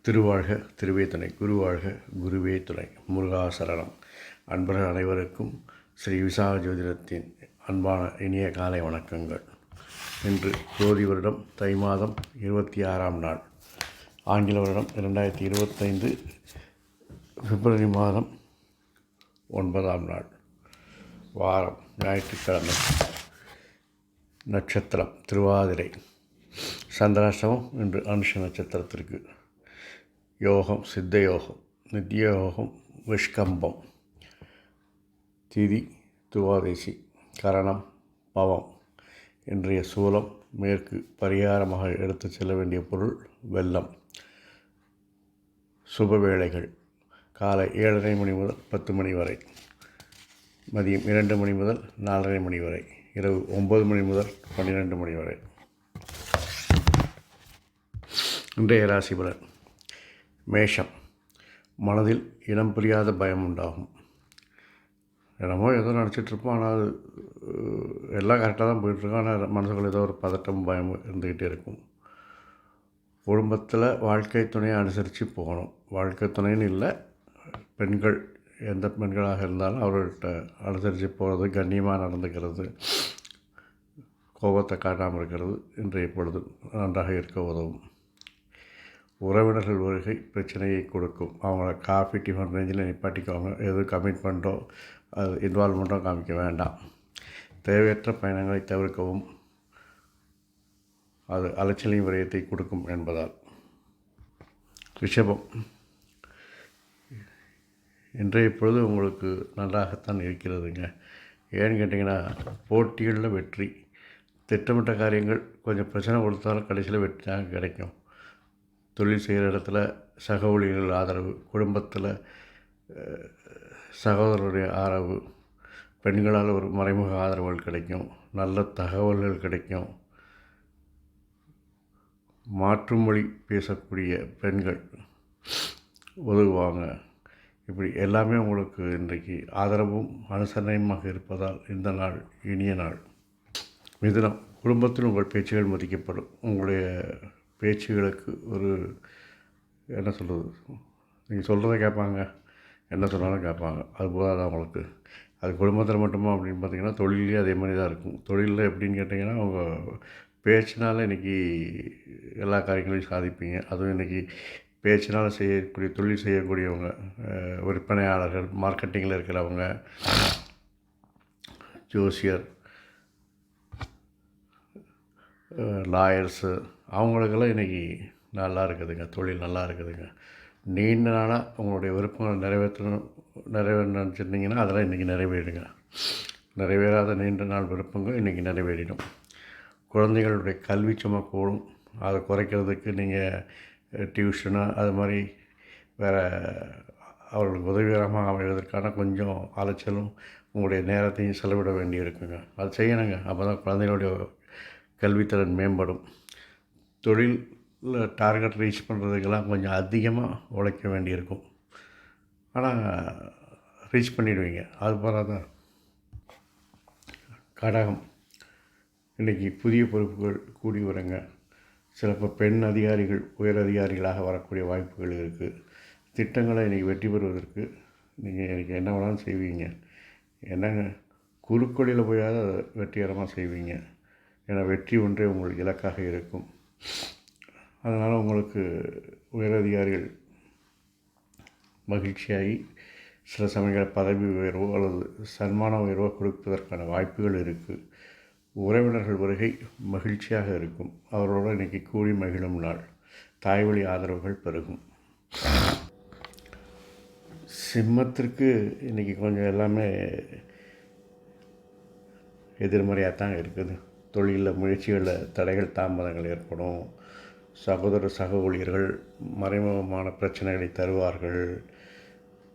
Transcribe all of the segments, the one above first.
திருவாழ்க திருவே துணை, குருவாழ்க குருவே துணை, முருகாசரணம். அன்பர்கள் அனைவருக்கும் ஸ்ரீ விசாக ஜோதிடத்தின் அன்பான இனிய காலை வணக்கங்கள். இன்று ஜோதி வருடம் தை மாதம் 26ஆம் நாள், ஆங்கில வருடம் 2025 பிப்ரவரி மாதம் 9ஆம் நாள், வாரம் ஞாயிற்றுக்கிழமை, நட்சத்திரம் திருவாதிரை, சந்திராஷ்டமம் இன்று அனுஷ நட்சத்திரத்திற்கு. யோகம் சித்த யோகம், நித்திய யோகம் விஷ்கம்பம், திதி துவாதசி, கரணம் பவம். இன்றைய சூலம் மேற்கு. பரிகாரமாக எடுத்து செல்ல வேண்டிய பொருள் வெல்லம். சுப வேளைகள் காலை 7:30 மணி முதல் 10 மணி வரை, மதியம் 2 மணி முதல் 4:30 மணி வரை, இரவு 9 மணி முதல் 12 மணி வரை. இன்றைய ராசி பலன். மேஷம். மனதில் இனம் புரியாத பயம் உண்டாகும். என்னமோ ஏதோ நினச்சிட்ருப்போம், ஆனால் அது எல்லாம் கரெக்டாக தான் போயிட்டுருக்கோம். ஆனால் மனசுக்குள்ள ஏதோ ஒரு பதட்டம் பயம் இருந்துக்கிட்டே இருக்கும். குடும்பத்தில் வாழ்க்கை துணையை அனுசரித்து போகணும். வாழ்க்கை துணைன்னு இல்லை, பெண்கள் எந்த பெண்களாக இருந்தாலும் அவர்கள்ட்ட அனுசரித்து போகிறது, கண்ணியமாக நடந்துக்கிறது, கோபத்தை காட்டாமல் இருக்கிறது இன்றைய பொழுது நன்றாக இருக்க உதவும். உறவினர்கள் வருகை பிரச்சனையை கொடுக்கும். அவங்கள காஃபி டிஃபன் ரேஞ்சில் நிப்பாட்டிக்குவாங்க. எதுவும் கமிட்மெண்ட்டோ அது இன்வால்மெண்ட்டோ காமிக்க வேண்டாம். தேவையற்ற பயணங்களை தவிர்க்கவும், அது அலைச்சலையும் விரயத்தை கொடுக்கும் என்பதால். ரிஷபம். இன்றைய பொழுது உங்களுக்கு நன்றாகத்தான் இருக்கிறதுங்க. ஏன்னு கேட்டிங்கன்னா, போட்டிகளில் வெற்றி. திட்டமிட்ட காரியங்கள் கொஞ்சம் பிரச்சனை கொடுத்தாலும் கடைசியில் வெற்றி தான் கிடைக்கும். தொழில் செய்கிற இடத்துல சக ஊழியர்கள் ஆதரவு, குடும்பத்தில் சகோதரருடைய ஆதரவு, பெண்களால் ஒரு மறைமுக ஆதரவுகள் கிடைக்கும், நல்ல தகவல்கள் கிடைக்கும். மாற்று மொழி பேசக்கூடிய பெண்கள் உதவுவாங்க. இப்படி எல்லாமே உங்களுக்கு இன்றைக்கு ஆதரவும் அனுசரணையுமாக இருப்பதால் இந்த நாள் இனிய நாள். மிதுனம். குடும்பத்தில் உங்கள் பேச்சுகள் மதிக்கப்படும். உங்களுடைய பேச்சுகளுக்கு ஒரு என்ன சொல்கிறது, நீங்கள் சொல்கிறத கேட்பாங்க, என்ன சொன்னாலும் கேட்பாங்க. அது போதாது அவங்களுக்கு. அது குடும்பத்தில் மட்டுமா அப்படின்னு பார்த்திங்கன்னா, தொழிலே அதே மாதிரி தான் இருக்கும். தொழிலில் எப்படின்னு கேட்டிங்கன்னா, அவங்க பேச்சினால் இன்றைக்கி எல்லா காரியங்களையும் சாதிப்பீங்க. அதுவும் இன்றைக்கி பேச்சினால் செய்யக்கூடிய தொழில் செய்யக்கூடியவங்க, விற்பனையாளர்கள், மார்க்கெட்டிங்கில் இருக்கிறவங்க, ஜோசியர், லாயர்ஸு, அவங்களுக்கெல்லாம் இன்றைக்கி நல்லா இருக்குதுங்க. தொழில் நல்லா இருக்குதுங்க. நீண்ட நாளாக உங்களுடைய விருப்பங்களை நிறைவேறணும்னு நினச்சிருந்தீங்கன்னா அதெல்லாம் இன்றைக்கி நிறைவேறிடுங்க. நிறைவேறாத நீண்ட நாள் விருப்பங்கள் இன்றைக்கி நிறைவேறிடும். குழந்தைகளுடைய கல்வி சுமை கூடும். அதை குறைக்கிறதுக்கு நீங்கள் டியூஷனு அது மாதிரி வேறு அவர்களுக்கு உதவிகரமாக அமைவதற்கான கொஞ்சம் அலைச்சலும் உங்களுடைய நேரத்தையும் செலவிட வேண்டி இருக்குங்க. அது செய்யணுங்க. அப்போ தான் குழந்தைகளுடைய கல்வித்திறன் மேம்படும். தொழிலில் டார்கெட் ரீச் பண்ணுறதுக்கெல்லாம் கொஞ்சம் அதிகமாக உழைக்க வேண்டியிருக்கும். ஆனால் ரீச் பண்ணிடுவீங்க. அது போகாதான். கடகம். இன்றைக்கி புதிய பொறுப்புகள் கூடி வருங்க. சிலப்போ பெண் அதிகாரிகள் உயர் அதிகாரிகளாக வரக்கூடிய வாய்ப்புகள் இருக்குது. திட்டங்களை இன்றைக்கி வெற்றி பெறுவதற்கு நீங்கள் இன்றைக்கி என்ன வேணாலும் செய்வீங்க. என்னங்க, குறுக்கொழியில் போயாவது அதை வெற்றிகரமாக செய்வீங்க. ஏன்னா வெற்றி ஒன்றே உங்கள் இலக்காக இருக்கும். அதனால் உங்களுக்கு உயரதிகாரிகள் மகிழ்ச்சியாகி சில சமயங்கள் பதவி உயர்வோ அல்லது சன்மான உயர்வோ கொடுப்பதற்கான வாய்ப்புகள் இருக்குது. உறவினர்கள் வருகை மகிழ்ச்சியாக இருக்கும். அவரோடு இன்றைக்கி கூடி மகிழும் நாள். தாய்வழி ஆதரவுகள் பெருகும். சிம்மத்திற்கு இன்றைக்கி கொஞ்சம் எல்லாமே எதிர்மறையாக தான் இருக்குது. தொழிலில் முயற்சிகளில் தடைகள் தாமதங்கள் ஏற்படும். சக ஊழியர்கள் மறைமுகமான பிரச்சனைகளை தருவார்கள்.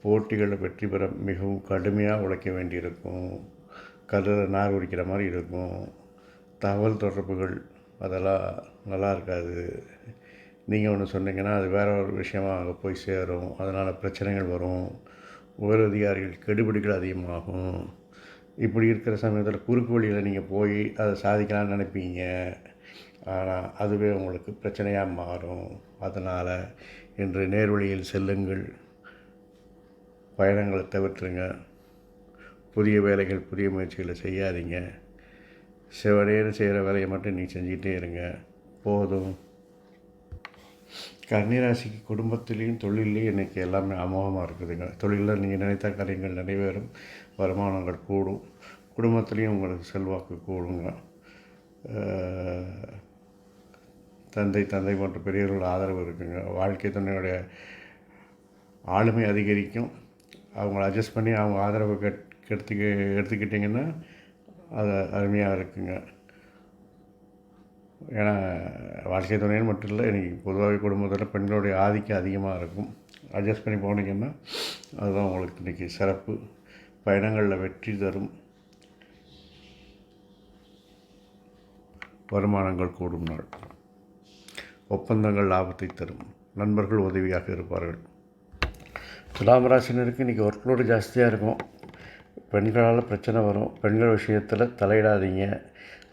போட்டிகளில் வெற்றி பெற மிகவும் கடுமையாக உழைக்க வேண்டியிருக்கும். கல்லில் நார் உரிக்கிற மாதிரி இருக்கும். தகவல் தொடர்புகள் அதெல்லாம் நல்லா இருக்காது. நீங்கள் ஒன்று சொன்னீங்கன்னா அது வேற ஒரு விஷயமாக அங்கே போய் சேரும். அதனால் பிரச்சனைகள் வரும். உயர் அதிகாரிகள் கெடுபிடிகள் அதிகமாகும். இப்படி இருக்கிற சமயத்தில் குறுக்கு வழியில் நீங்கள் போய் அதை சாதிக்கலாம்னு நினைப்பீங்க. ஆனால் அதுவே உங்களுக்கு பிரச்சனையாக மாறும். அதனால் என்று நேர்வழியில் செல்லுங்கள். பயணங்களை தவிர்த்துருங்க. புதிய வேலைகள், புதிய முயற்சிகளை செய்யாதீங்க. சிவனேன்னு செய்கிற வேலையை மட்டும் நீ செஞ்சிகிட்டே இருங்க, போதும். கன்னிராசிக்கு குடும்பத்திலையும் தொழிலையும் இன்றைக்கி எல்லாமே அமோகமாக இருக்குதுங்க. தொழிலில் நீங்கள் நினைத்த காரியங்கள் நிறைவேறும், வருமானங்கள் கூடும், குடும்பத்துலேயும் உங்களுக்கு செல்வாக்கு கூடுங்க. தந்தை போன்ற பெரியவர்கள் ஆதரவு இருக்குங்க. வாழ்க்கை துணையுடைய ஆளுமை அதிகரிக்கும். அவங்கள அட்ஜஸ்ட் பண்ணி அவங்க ஆதரவு எடுத்துக்கிட்டிங்கன்னா அது அருமையாக இருக்குங்க. ஏன்னா வாழ்க்கை துணைன்னு மட்டும் இல்லை, இன்றைக்கி பொதுவாகவே குடும்பத்தில் பெண்களுடைய ஆதிக்கம் அதிகமாக இருக்கும். அட்ஜஸ்ட் பண்ணி போனீங்கன்னா அதுதான் உங்களுக்கு இன்றைக்கி சிறப்பு. பயணங்களில் வெற்றி தரும், வருமானங்கள் கூடும் நாள். ஒப்பந்தங்கள் லாபத்தை தரும், நண்பர்கள் உதவியாக இருப்பார்கள். துலாம் ராசினருக்கு இன்றைக்கி ஒர்க்லோடு ஜாஸ்தியாக இருக்கும். பெண்களால் பிரச்சனை வரும். பெண்கள் விஷயத்தில் தலையிடாதீங்க,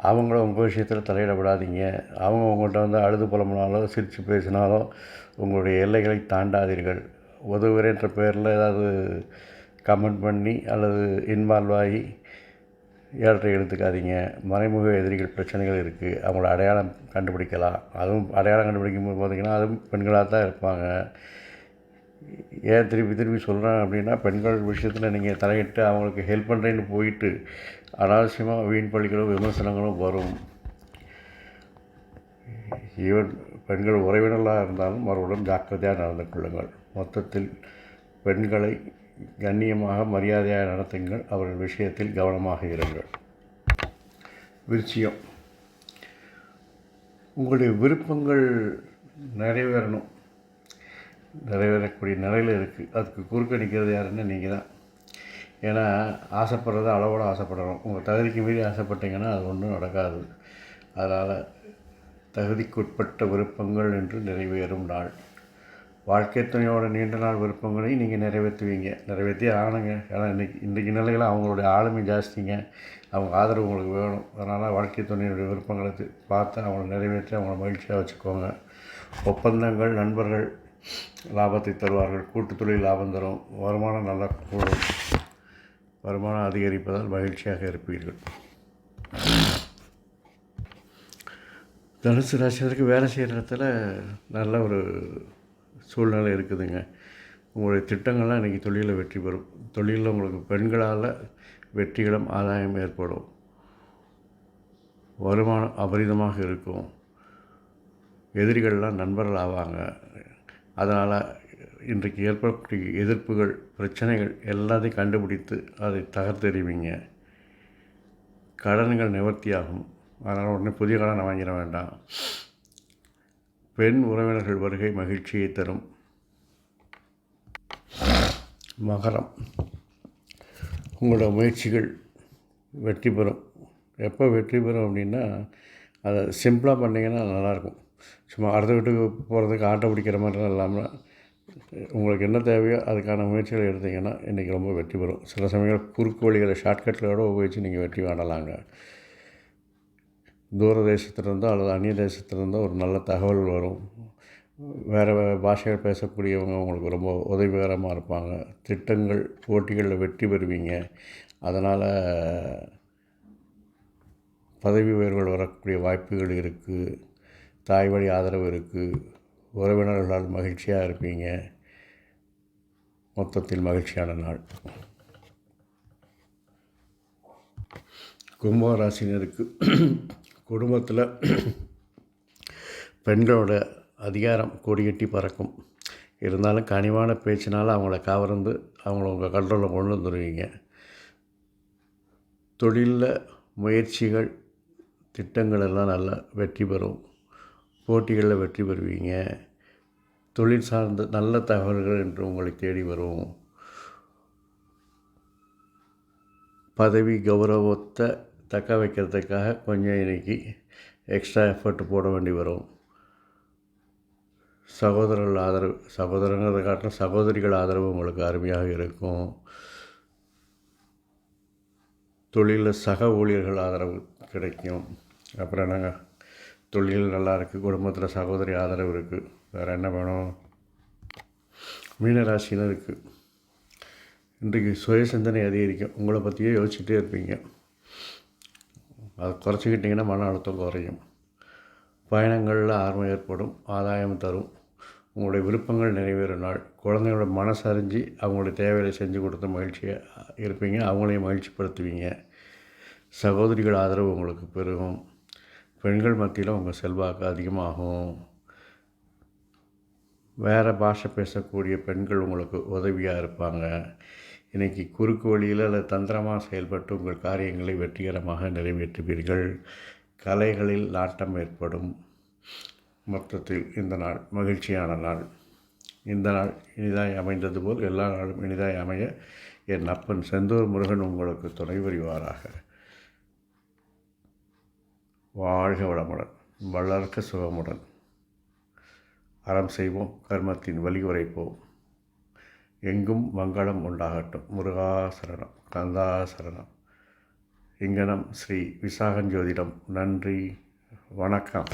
அவங்கள உங்கள் விஷயத்தில் தலையிட விடாதீங்க. அவங்க உங்கள்கிட்ட வந்து அழுது புலம்புனாலோ சிரித்து பேசினாலோ உங்களுடைய எல்லைகளை தாண்டாதீர்கள். உதவுகிறேன்ற பேரில் ஏதாவது கமெண்ட் பண்ணி அல்லது இன்வால்வ் ஆகி ஏழரை எடுத்துக்காதீங்க. மறைமுக எதிரிகள் பிரச்சனைகள் இருக்குது, அவங்கள அடையாளம் கண்டுபிடிக்கலாம். அதுவும் அடையாளம் கண்டுபிடிக்கும் போது பார்த்திங்கன்னா அதுவும் பெண்களாக தான் இருப்பாங்க. ஏன் திருப்பி சொல்கிறேன் அப்படின்னா, பெண்கள் விஷயத்தில் நீங்கள் தலையிட்டு அவங்களுக்கு ஹெல்ப் பண்ணுறேன்னு போயிட்டு அனாவசியமாக வீண் பழிகளும் விமர்சனங்களும் வரும். ஈவன் பெண்கள் உறவினர்களாக இருந்தாலும் அவர்களுடன் ஜாக்கிரதையாக நடந்து கொள்ளுங்கள். மொத்தத்தில் பெண்களை கண்ணியமாக மரியாதையாக நடத்துங்கள். அவர்கள் விஷயத்தில் கவனமாக இருங்கள். விருச்சிகம், உங்களுடைய விருப்பங்கள் நிறைவேறணும், நிறைவேறக்கூடிய நிலையில் இருக்குது. அதுக்கு குறுக்க நிற்கிறது யாருன்னா நீங்கள் தான். ஏன்னா ஆசைப்படுறத அளவோடு ஆசைப்படணும். உங்கள் தகுதிக்கு மீறி ஆசைப்பட்டீங்கன்னா அது ஒன்றும் நடக்காது. அதனால் தகுதிக்குட்பட்ட விருப்பங்கள் என்று நிறைவேறும் நாள். வாழ்க்கை துணையோட நீண்ட நாள் விருப்பங்களை நீங்கள் நிறைவேற்றி ஆகணுங்க. ஏன்னா இன்றைக்கி நிலையில் அவங்களுடைய ஆளுமை ஜாஸ்திங்க, அவங்க ஆதரவு உங்களுக்கு வேணும். அதனால் வாழ்க்கை துணையுடைய விருப்பங்களை பார்த்து அவங்கள நிறைவேற்றி அவங்கள மகிழ்ச்சியாக வச்சுக்கோங்க. ஒப்பந்தங்கள், நண்பர்கள் லாபத்தை தருவார்கள். கூட்டு தொழில் லாபம் தரும். வருமானம் நல்லா கூடும். வருமானம் அதிகரிப்பதால் மகிழ்ச்சியாக இருப்பீர்கள். தனுசு ராசினருக்கு வேலை செய்கிற இடத்துல நல்ல ஒரு சூழ்நிலை இருக்குதுங்க. உங்களுடைய திட்டங்கள்லாம் இன்றைக்கி தொழிலில் வெற்றி பெறும். தொழிலில் உங்களுக்கு பெண்களால் வெற்றிகளும் ஆதாயம் ஏற்படும். வருமானம் அபரிதமாக இருக்கும். எதிரிகள்லாம் நண்பர்கள் ஆவாங்க. அதனால் இன்றைக்கு ஏற்படக்கூடிய எதிர்ப்புகள், பிரச்சனைகள் எல்லாத்தையும் கண்டுபிடித்து அதை தகர்த்தெறிவீங்க. கடன்கள் நிவர்த்தியாகும். அதனால் உடனே புதிய கடனை வாங்கிட வேண்டாம். பெண் உறவினர்கள் வருகை மகிழ்ச்சியை தரும். மகரம், உங்களோட முயற்சிகள் வெற்றி பெறும். எப்போ வெற்றி பெறும் அப்படின்னா, அதை சிம்பிளாக பண்ணிங்கன்னா நல்லாயிருக்கும். சும்மா அடுத்த வீட்டுக்கு போகிறதுக்கு ஆட்டோ பிடிக்கிற மாதிரிலாம் இல்லாமல் உங்களுக்கு என்ன தேவையோ அதுக்கான முயற்சிகளை எடுத்திங்கன்னா இன்றைக்கி ரொம்ப வெற்றி பெறும். சில சமயங்கள் குறுக்கு வழிகளை ஷார்ட்கட்டிலோடு உபயோகித்து நீங்கள் வெற்றி காணலாங்க. தூர தேசத்திலிருந்தோ அல்லது அந்நிய தேசத்திலிருந்தோ ஒரு நல்ல தகவல் வரும். வேறு பாஷைகள் பேசக்கூடியவங்க உங்களுக்கு ரொம்ப உதவிகரமாக இருப்பாங்க. திட்டங்கள், போட்டிகளில் வெற்றி பெறுவீங்க. அதனால் பதவி உயர்வுகள் வரக்கூடிய வாய்ப்புகள் இருக்குது. தாய் வழி ஆதரவு இருக்குது. உறவினர்களால் மகிழ்ச்சியாக இருப்பீங்க. மொத்தத்தில் மகிழ்ச்சியான நாள். கும்பராசினருக்கு குடும்பத்தில் பெண்களோட அதிகாரம் கொடிகட்டி பறக்கும். இருந்தாலும் கனிவான பேச்சினால் அவங்கள கவர்ந்து அவங்கள உங்கள் கண்ட்ரோலில் கொண்டு வந்துடுவீங்க. தொழிலில் முயற்சிகள், திட்டங்கள் எல்லாம் நல்லா வெற்றி பெறும். போட்டிகளில் வெற்றி பெறுவீங்க. தொழில் சார்ந்த நல்ல தகவல்கள் என்று உங்களை தேடி வரும். பதவி கௌரவத்தை தக்க வைக்கிறதுக்காக கொஞ்சம் இன்றைக்கி எக்ஸ்ட்ரா எஃபர்ட் போட வேண்டி வரும். சகோதரர்கள் ஆதரவு, சகோதரங்கிறத காட்டிலும் சகோதரிகள் ஆதரவு உங்களுக்கு அருமையாக இருக்கும். தொழிலில் சக ஊழியர்கள் ஆதரவு கிடைக்கும். அப்புறம் என்னங்க, தொழில் நல்லா இருக்குது, குடும்பத்தில் சகோதரி ஆதரவு இருக்குது, வேறு என்ன வேணும்? மீனராசினருக்கு இன்றைக்கு சுய சிந்தனை அதிகரிக்கும். உங்களை பற்றியே யோசிச்சுட்டே இருப்பீங்க. அதை குறைச்சிக்கிட்டிங்கன்னா மன அழுத்தம் குறையும். பயணங்களில் ஆர்வம் ஏற்படும், ஆதாயம் தரும். உங்களுடைய விருப்பங்கள் நிறைவேறும் நாள். குழந்தைங்களோட மனசறிஞ்சு அவங்களுடைய தேவைகளை செஞ்சு கொடுத்து மகிழ்ச்சியாக இருப்பீங்க. அவங்களையும் மகிழ்ச்சிப்படுத்துவீங்க. சகோதரிகள் ஆதரவு உங்களுக்கு பெருகும். பெண்கள் மத்தியில் உங்கள் செல்வாக்கு அதிகமாகும். வேறு பாஷை பேசக்கூடிய பெண்கள் உங்களுக்கு உதவியாக இருப்பாங்க. இன்றைக்கி குறுக்கு வழியில் அல்லது தந்திரமாக செயல்பட்டு உங்கள் காரியங்களை வெற்றிகரமாக நிறைவேற்றுவீர்கள். கலைகளில் நாட்டம் ஏற்படும். மொத்தத்தில் இந்த நாள் மகிழ்ச்சியான நாள். இந்த நாள் இனிதாய் அமைந்தது போல் எல்லா நாளும் இனிதாய் அமைய என் அப்பன் செந்தூர் முருகன் உங்களுக்கு துணை புரிவாராக. வாழ்க வளமுடன், வளர்க்க சுகமுடன். அறம் செய்வோம், கர்மத்தின் வழி உரைப்போம். எங்கும் மங்களம் உண்டாகட்டும். முருகாசரணம், கந்தாசரணம். இங்கனம் ஸ்ரீ விசாகன் ஜோதிடம். நன்றி, வணக்கம்.